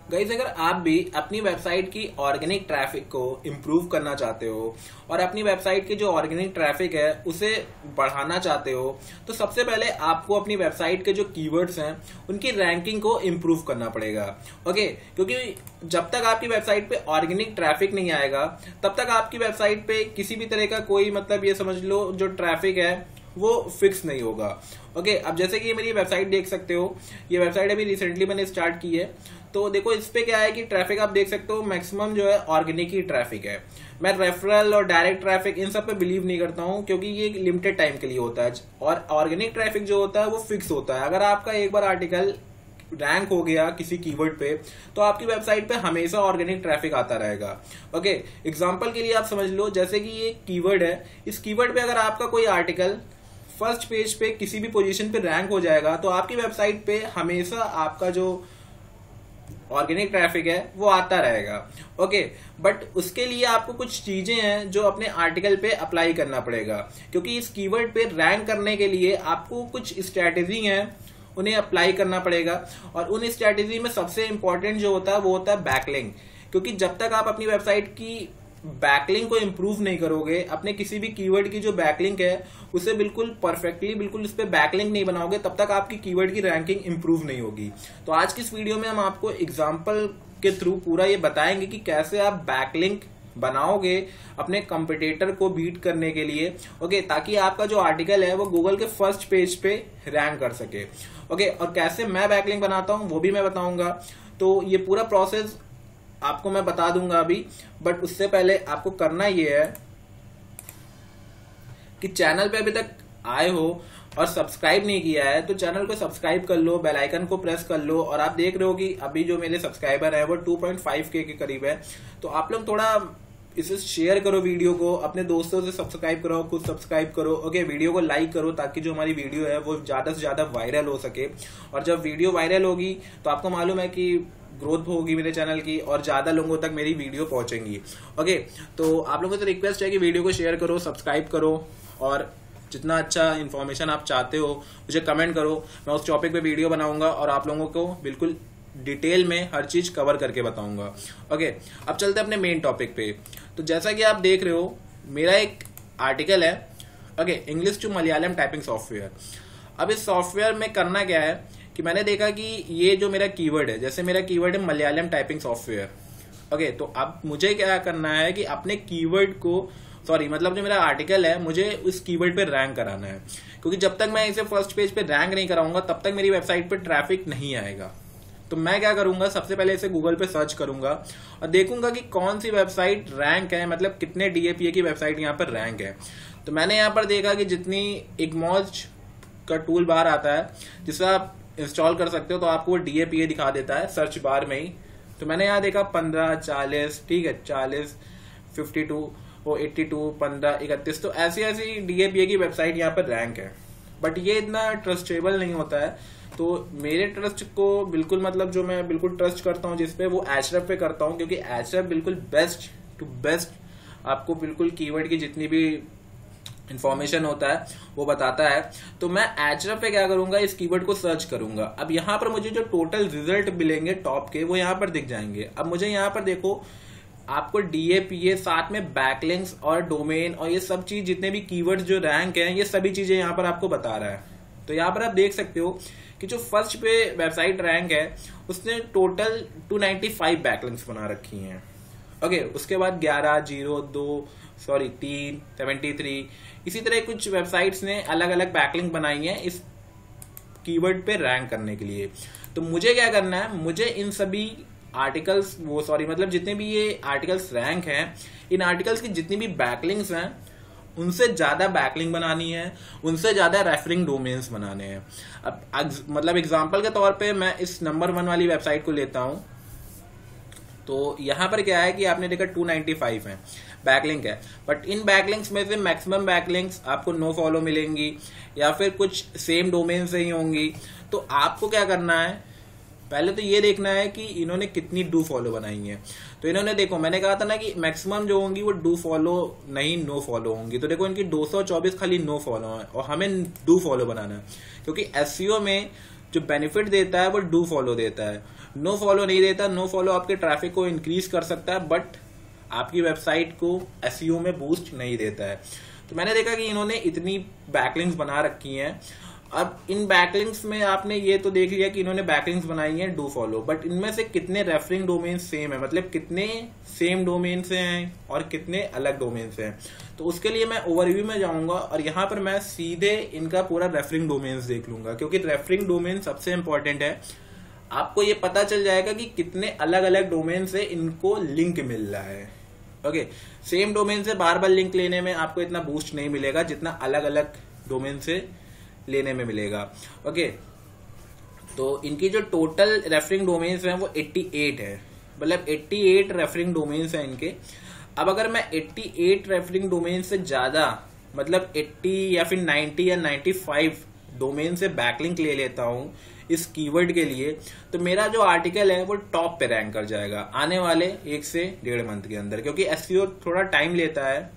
Guys, अगर आप भी अपनी वेबसाइट की ऑर्गेनिक ट्रैफिक को इम्प्रूव करना चाहते हो और अपनी वेबसाइट की जो ऑर्गेनिक ट्रैफिक है उसे बढ़ाना चाहते हो, तो सबसे पहले आपको अपनी वेबसाइट के जो कीवर्ड्स हैं उनकी रैंकिंग को इम्प्रूव करना पड़ेगा। ओके, क्योंकि जब तक आपकी वेबसाइट पे ऑर्गेनिक ट्रैफिक नहीं आएगा तब तक आपकी वेबसाइट पे किसी भी तरह का कोई ये समझ लो जो ट्रैफिक है वो फिक्स नहीं होगा। ओके, अब जैसे कि ये मेरी वेबसाइट देख सकते हो, ये वेबसाइट अभी रिसेंटली मैंने स्टार्ट की है। तो देखो इस पे क्या है कि ट्रैफिक आप देख सकते हो मैक्सिमम जो है ऑर्गेनिक ही ट्रैफिक है। मैं रेफरल और डायरेक्ट ट्रैफिक इन सब पे बिलीव नहीं करता हूं, क्योंकि ये लिमिटेड टाइम के लिए होता है और ऑर्गेनिक ट्रैफिक जो होता है वो फिक्स होता है। अगर आपका एक बार आर्टिकल रैंक हो गया किसी कीवर्ड पे तो आपकी वेबसाइट पे हमेशा ऑर्गेनिक ट्रैफिक आता रहेगा। ओके, एग्जांपल के लिए आप समझ लो, जैसे कि ये कीवर्ड है, इस कीवर्ड पे अगर आपका कोई आर्टिकल फर्स्ट पेज पे किसी भी पोजीशन पे रैंक हो जाएगा तो आपकी वेबसाइट पे हमेशा आपका जो ऑर्गेनिक ट्रैफिक है वो आता रहेगा। ओके, बट उसके लिए आपको कुछ चीजें हैं जो अपने आर्टिकल पे अप्लाई करना पड़ेगा, क्योंकि इस कीवर्ड पे रैंक करने के लिए आपको कुछ स्ट्रैटेजी हैं उन्हें अप्लाई करना पड़ेगा। और उन स्ट्रैटेजी में सबसे इंपॉर्टेंट जो होता है वो होता है बैकलिंक, क्योंकि जब तक आप अपनी वेबसाइट की बैकलिंक को इम्प्रूव नहीं करोगे, अपने किसी भी कीवर्ड की जो बैकलिंक है उसे बिल्कुल परफेक्टली बिल्कुल उस पर बैकलिंक नहीं बनाओगे, तब तक आपकी कीवर्ड की रैंकिंग इम्प्रूव नहीं होगी। तो आज की इस वीडियो में हम आपको एग्जाम्पल के थ्रू पूरा ये बताएंगे कि कैसे आप बैकलिंक बनाओगे अपने कंपटीटर को बीट करने के लिए। ओके, ताकि आपका जो आर्टिकल है वो गूगल के फर्स्ट पेज पे रैंक कर सके। ओके, और कैसे मैं बैकलिंक बनाता हूं वो भी मैं बताऊंगा। तो ये पूरा प्रोसेस आपको मैं बता दूंगा अभी, बट उससे पहले आपको करना ये है कि चैनल पे अभी तक आए हो और सब्सक्राइब नहीं किया है तो चैनल को सब्सक्राइब कर लो, बेल आइकन को प्रेस कर लो। और आप देख रहे हो कि अभी जो मेरे सब्सक्राइबर है वो 2.5K के करीब है, तो आप लोग थोड़ा इसे शेयर करो, वीडियो को अपने दोस्तों से सब्सक्राइब करो, खुद सब्सक्राइब करो। ओके, वीडियो को लाइक करो ताकि जो हमारी वीडियो है वो ज्यादा से ज्यादा वायरल हो सके। और जब वीडियो वायरल होगी तो आपको मालूम है कि ग्रोथ होगी मेरे चैनल की और ज्यादा लोगों तक मेरी वीडियो पहुंचेंगी। ओके, तो आप लोगों से रिक्वेस्ट है कि वीडियो को शेयर करो, सब्सक्राइब करो और जितना अच्छा इन्फॉर्मेशन आप चाहते हो मुझे कमेंट करो। मैं उस टॉपिक पे वीडियो बनाऊंगा और आप लोगों को बिल्कुल डिटेल में हर चीज कवर करके बताऊंगा। ओके, अब चलते हैं अपने मेन टॉपिक पे। तो जैसा कि आप देख रहे हो मेरा एक आर्टिकल है, okay, English to Malayalam typing software. अब इस सॉफ्टवेयर में करना क्या है कि मैंने देखा कि ये जो मेरा कीवर्ड है, जैसे मेरा कीवर्ड है मलयालम टाइपिंग सॉफ्टवेयर। ओके, तो अब मुझे क्या करना है कि अपने कीवर्ड को जो मेरा आर्टिकल है मुझे उस कीवर्ड पे रैंक कराना है, क्योंकि जब तक मैं इसे फर्स्ट पेज पे रैंक नहीं कराऊंगा तब तक मेरी वेबसाइट पे ट्रैफिक नहीं आएगा। तो मैं क्या करूंगा, सबसे पहले इसे गूगल पे सर्च करूंगा और देखूंगा कि कौन सी वेबसाइट रैंक है, मतलब कितने DAPA की वेबसाइट यहाँ पर रैंक है। तो मैंने यहाँ पर देखा कि जितनी इग्मोज का टूल बार आता है जिसे आप इंस्टॉल कर सकते हो, तो आपको वो DAPA दिखा देता है सर्च बार में ही। तो मैंने यहाँ देखा 15, 40, ठीक है, 40, 52, 82, 15, 31, तो ऐसी DAPA की वेबसाइट यहाँ पर रैंक है। बट ये इतना ट्रस्टेबल नहीं होता है, तो मेरे ट्रस्ट को बिल्कुल जो मैं बिल्कुल ट्रस्ट करता हूँ जिसपे वो Ahrefs पे करता हूँ, क्योंकि Ahrefs बिल्कुल बेस्ट टू बेस्ट आपको बिल्कुल कीवर्ड की जितनी भी इंफॉर्मेशन होता है वो बताता है। तो मैं Ahrefs पे क्या करूंगा, इस कीवर्ड को सर्च करूंगा। अब यहाँ पर मुझे जो टोटल रिजल्ट मिलेंगे टॉप के वो यहाँ पर दिख जाएंगे। अब मुझे यहाँ पर देखो आपको DAPA साथ में बैकलिंक्स और डोमेन और ये सब चीज जितने भी कीवर्ड्स जो रैंक हैं ये सभी चीजें यहाँ पर आपको बता रहा है। तो यहाँ पर आप देख सकते हो कि जो फर्स्ट पे वेबसाइट रैंक है उसने टोटल 295 बैकलिंक्स बना रखी हैं। ओके, उसके बाद 11, 0, 2, 3, 73, इसी तरह कुछ वेबसाइट्स ने अलग अलग बैकलिंक बनाई हैं इस कीवर्ड पे रैंक करने के लिए। तो मुझे क्या करना है, मुझे इन सभी आर्टिकल्स जितने भी ये आर्टिकल्स रैंक हैं, इन आर्टिकल्स की जितनी भी बैकलिंक्स हैं उनसे ज्यादा बैकलिंक बनानी है, उनसे ज्यादा रेफरिंग डोमेन्स बनाने हैं। अब एग्जांपल के तौर पे मैं इस नंबर 1 वाली वेबसाइट को लेता हूं। तो यहां पर क्या है कि आपने देखा 295 है बैकलिंक है, बट इन बैकलिंक्स में से मैक्सिमम बैकलिंक्स आपको नो फॉलो मिलेंगी या फिर कुछ सेम डोमेन से ही होंगी। तो आपको क्या करना है, पहले तो ये देखना है कि इन्होंने कितनी डू फॉलो बनाई है। तो इन्होंने देखो, मैंने कहा था ना कि मैक्सिमम जो होंगी वो डू फॉलो नहीं नो फॉलो होंगी। तो देखो इनकी 224 खाली नो फॉलो है और हमें डू फॉलो बनाना है, क्योंकि SEO में जो बेनिफिट देता है वो डू फॉलो देता है, नो फॉलो नहीं देता। नो फॉलो आपके ट्रैफिक को इंक्रीज कर सकता है बट आपकी वेबसाइट को एसईओ में बूस्ट नहीं देता है। तो मैंने देखा कि इन्होंने इतनी बैकलिंक्स बना रखी हैं। अब इन बैकलिंक्स में आपने ये तो देख लिया कि इन्होंने बैकलिंक्स बनाई हैं डू फॉलो, बट इनमें से कितने रेफरिंग डोमेन सेम है, मतलब कितने सेम डोमेन से हैं और कितने अलग डोमेन से हैं। तो उसके लिए मैं ओवरव्यू में जाऊंगा और यहाँ पर मैं सीधे इनका पूरा रेफरिंग डोमेन्स देख लूंगा, क्योंकि रेफरिंग डोमेन सबसे इंपॉर्टेंट है। आपको ये पता चल जाएगा कि कितने अलग अलग डोमेन से इनको लिंक मिल रहा है। ओके, सेम डोमेन से बार बार लिंक लेने में आपको इतना बूस्ट नहीं मिलेगा जितना अलग अलग डोमेन से लेने में मिलेगा। ओके, तो इनकी जो टोटल रेफरिंग डोमेन्स हैं वो 88 है, मतलब 88 रेफरिंग डोमेन्स हैं इनके। अब अगर मैं 88 रेफरिंग डोमेन से ज्यादा, मतलब 80 या फिर 90 या 95 डोमेन से बैकलिंक ले लेता हूं इस कीवर्ड के लिए, तो मेरा जो आर्टिकल है वो टॉप पे रैंक कर जाएगा आने वाले 1 से 1.5 मंथ के अंदर, क्योंकि एसईओ थोड़ा टाइम लेता है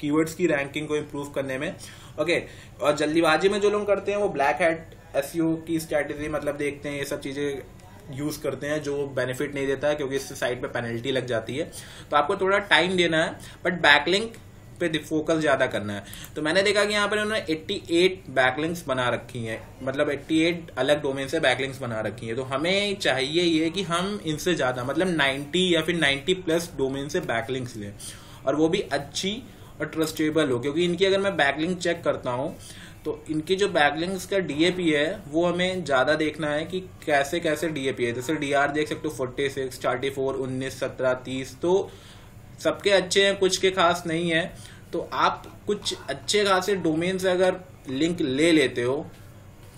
कीवर्ड्स की रैंकिंग को इम्प्रूव करने में। ओके, और जल्दीबाजी में जो लोग करते हैं वो ब्लैक हैट एसईओ की स्ट्रैटेजी मतलब देखते हैं, ये सब चीजें यूज करते हैं जो बेनिफिट नहीं देता है, क्योंकि इससे साइट पे पेनल्टी लग जाती है। तो आपको थोड़ा टाइम देना है बट बैकलिंक पे फोकस ज्यादा करना है। तो मैंने देखा कि यहाँ पर उन्होंने 88 बैकलिंक्स बना रखी हैं, मतलब 88 अलग डोमेन से बैकलिंक्स बना रखी हैं। तो हमें चाहिए ये कि हम इनसे ज्यादा, मतलब 90 या फिर 90+ डोमेन से बैकलिंक्स लें, और वो भी अच्छी और ट्रस्टेबल हो। क्योंकि इनकी अगर मैं बैकलिंक चेक करता हूं तो इनकी जो बैकलिंक्स का डीएपी है वो हमें ज्यादा देखना है कि कैसे कैसे डीएपी है। जैसे डीआर देख सकते हो 46, 44, 19, 17, 30, तो सबके अच्छे हैं, कुछ के खास नहीं है। तो आप कुछ अच्छे खासे डोमेन से अगर लिंक ले लेते हो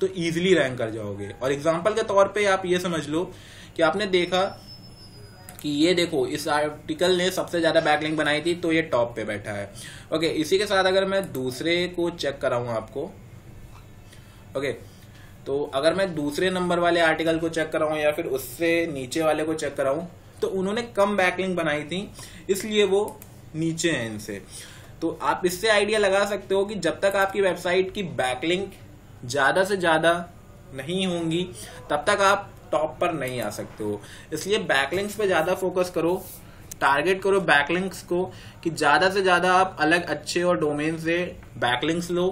तो इजीली रैंक कर जाओगे। और एग्जांपल के तौर पे आप ये समझ लो कि आपने देखा कि ये देखो इस आर्टिकल ने सबसे ज्यादा बैकलिंक बनाई थी तो ये टॉप पे बैठा है। ओके, इसी के साथ अगर मैं दूसरे को चेक कराऊं आपको, ओके, तो अगर मैं दूसरे नंबर वाले आर्टिकल को चेक कराऊं या फिर उससे नीचे वाले को चेक कराऊं तो उन्होंने कम बैकलिंक बनाई थी, इसलिए वो नीचे हैं इनसे। तो आप इससे आइडिया लगा सकते हो कि जब तक आपकी वेबसाइट की बैकलिंक ज्यादा से ज्यादा नहीं होंगी तब तक आप टॉप पर नहीं आ सकते हो। इसलिए बैकलिंक्स पे ज्यादा फोकस करो, टारगेट करो बैकलिंक्स को कि ज्यादा से ज्यादा आप अलग अच्छे और डोमेन से बैकलिंक्स लो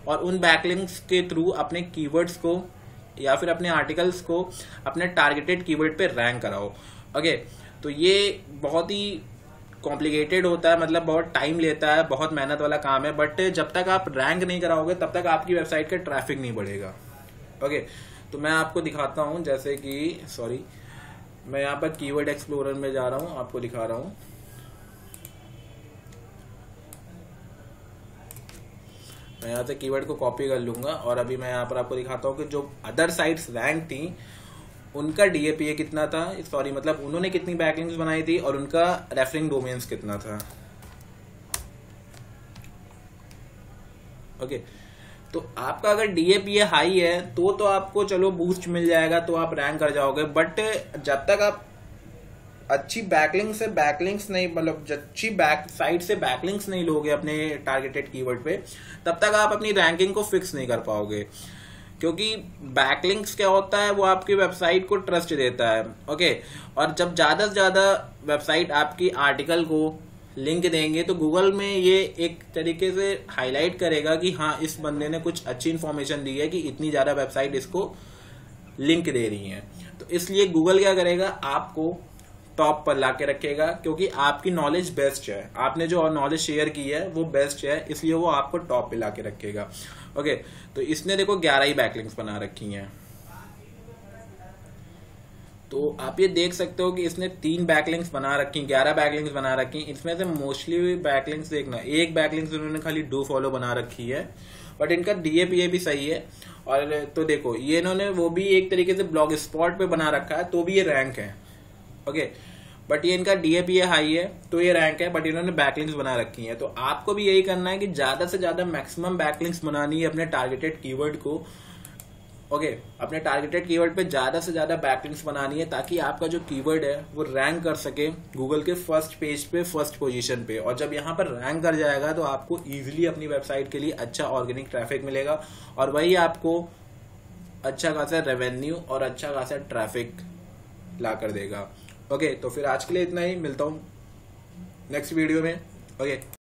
और उन बैकलिंक्स के थ्रू अपने कीवर्ड्स को या फिर अपने आर्टिकल्स को अपने टारगेटेड कीवर्ड पे रैंक कराओ। ओके, तो ये बहुत ही कॉम्प्लिकेटेड होता है, मतलब बहुत टाइम लेता है, बहुत मेहनत वाला काम है, बट जब तक आप रैंक नहीं कराओगे तब तक आपकी वेबसाइट का ट्रैफिक नहीं बढ़ेगा। ओके, तो मैं आपको दिखाता हूं, जैसे कि मैं यहाँ पर कीवर्ड एक्सप्लोरर में जा रहा हूं, आपको दिखा रहा हूं। मैं यहाँ से कीवर्ड को कॉपी कर लूंगा और अभी मैं यहाँ पर आपको दिखाता हूँ कि जो अदर साइट्स रैंक थी उनका डीएपीए कितना था, मतलब उन्होंने कितनी बैकलिंक्स बनाई थी और उनका रेफरिंग डोमेन्स कितना था। ओके, तो आपका अगर डीएपीए हाई है तो आपको चलो बूस्ट मिल जाएगा, तो आप रैंक कर जाओगे। बट जब तक आप अच्छी बैकलिंक से बैकलिंक्स नहीं, मतलब अच्छी बैक साइट से बैकलिंक्स नहीं लोगे अपने टारगेटेड कीवर्ड पे, तब तक आप अपनी रैंकिंग को फिक्स नहीं कर पाओगे। क्योंकि बैकलिंक्स क्या होता है, वो आपकी वेबसाइट को ट्रस्ट देता है। ओके, और जब ज्यादा से ज्यादा वेबसाइट आपकी आर्टिकल को लिंक देंगे तो गूगल में ये एक तरीके से हाईलाइट करेगा कि हाँ, इस बंदे ने कुछ अच्छी इन्फॉर्मेशन दी है कि इतनी ज्यादा वेबसाइट इसको लिंक दे रही है। तो इसलिए गूगल क्या करेगा, आपको टॉप पर लाके रखेगा, क्योंकि आपकी नॉलेज बेस्ट है, आपने जो नॉलेज शेयर की है वो बेस्ट है, इसलिए वो आपको टॉप पे लाके रखेगा। ओके, तो इसने देखो 11 ही बैकलिंक्स बना रखी हैं। तो आप ये देख सकते हो कि इसने 3 बैकलिंक्स बना रखी, 11 बैकलिंक्स बना रखी। इसमें से मोस्टली बैकलिंक्स देखना, एक बैकलिंक्स उन्होंने खाली डू फॉलो बना रखी है, बट इनका डीएपीए भी सही है। और तो देखो ये इन्होंने वो भी एक तरीके से ब्लॉग स्पॉट पे बना रखा है, तो भी ये रैंक है। ओके, बट ये इनका डीएपीए हाई है तो ये रैंक है, बट इन्होंने बैकलिंक्स बना रखी है। तो आपको भी यही करना है कि ज्यादा से ज्यादा मैक्सिमम बैकलिंक्स बनानी है अपने टारगेटेड कीवर्ड को। ओके, अपने टारगेटेड कीवर्ड पे ज्यादा से ज्यादा बैकलिंक्स बनानी है, ताकि आपका जो कीवर्ड है वो रैंक कर सके गूगल के फर्स्ट पेज पे, फर्स्ट पोजीशन पे। और जब यहाँ पर रैंक कर जाएगा तो आपको इजीली अपनी वेबसाइट के लिए अच्छा ऑर्गेनिक ट्रैफिक मिलेगा, और वही आपको अच्छा खासा रेवेन्यू और अच्छा खासा ट्रैफिक ला कर देगा। ओके, तो फिर आज के लिए इतना ही, मिलता हूँ नेक्स्ट वीडियो में। ओके।